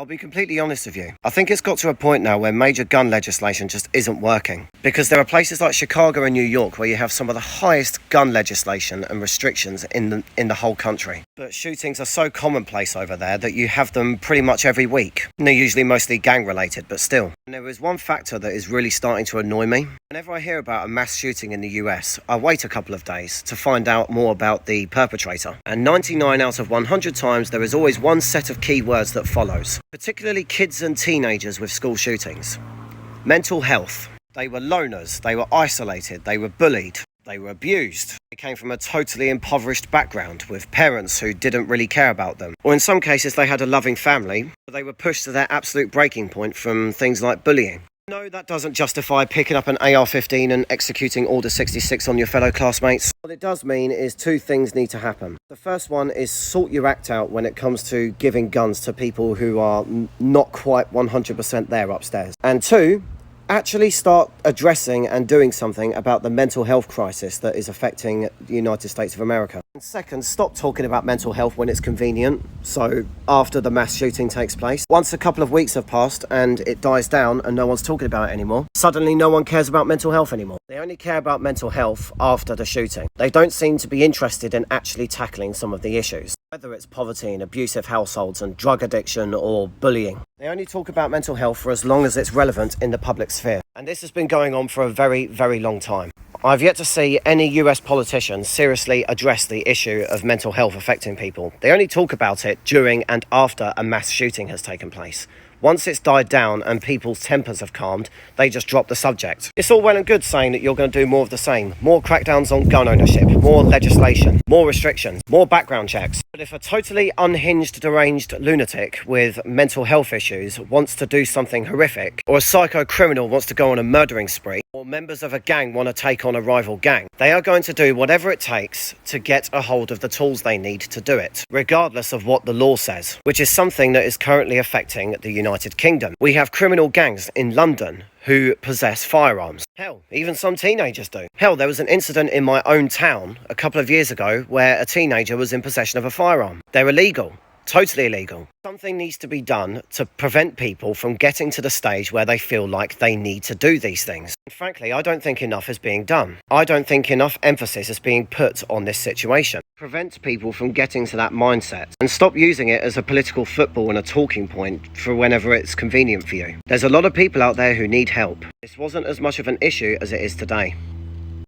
I'll be completely honest with you. I think it's got to a point now where major gun legislation just isn't working. Because there are places like Chicago and New York where you have some of the highest gun legislation and restrictions in the whole country. But shootings are so commonplace over there that you have them pretty much every week. And they're usually mostly gang related, but still. And there is one factor that is really starting to annoy me. Whenever I hear about a mass shooting in the US, I wait a couple of days to find out more about the perpetrator. And 99 out of 100 times there is always one set of keywords that follows. Particularly kids and teenagers with school shootings. Mental health. They were loners, they were isolated, they were bullied, they were abused. They came from a totally impoverished background with parents who didn't really care about them. Or in some cases they had a loving family, but they were pushed to their absolute breaking point from things like bullying. No, that doesn't justify picking up an AR-15 and executing Order 66 on your fellow classmates. What it does mean is two things need to happen. The first one is sort your act out when it comes to giving guns to people who are not quite 100% there upstairs. And two, actually start addressing and doing something about the mental health crisis that is affecting the United States of America. And second, stop talking about mental health when it's convenient. So after the mass shooting takes place, once a couple of weeks have passed and it dies down and no one's talking about it anymore, suddenly no one cares about mental health anymore. They only care about mental health after the shooting. They don't seem to be interested in actually tackling some of the issues, whether it's poverty and abusive households and drug addiction or bullying. They only talk about mental health for as long as it's relevant in the public sphere. And this has been going on for a very, very long time. I've yet to see any US politicians seriously address the issue of mental health affecting people. They only talk about it during and after a mass shooting has taken place. Once it's died down and people's tempers have calmed, they just drop the subject. It's all well and good saying that you're going to do more of the same. More crackdowns on gun ownership, more legislation, more restrictions, more background checks. But if a totally unhinged, deranged lunatic with mental health issues wants to do something horrific, or a psycho criminal wants to go on a murdering spree, or members of a gang want to take on a rival gang, they are going to do whatever it takes to get a hold of the tools they need to do it, regardless of what the law says, which is something that is currently affecting the United Kingdom. We have criminal gangs in London who possess firearms. Hell, even some teenagers do. Hell, there was an incident in my own town a couple of years ago where a teenager was in possession of a firearm. They're illegal. Totally illegal. Something needs to be done to prevent people from getting to the stage where they feel like they need to do these things. And frankly, I don't think enough is being done. I don't think enough emphasis is being put on this situation. Prevent people from getting to that mindset and stop using it as a political football and a talking point for whenever it's convenient for you. There's a lot of people out there who need help. This wasn't as much of an issue as it is today.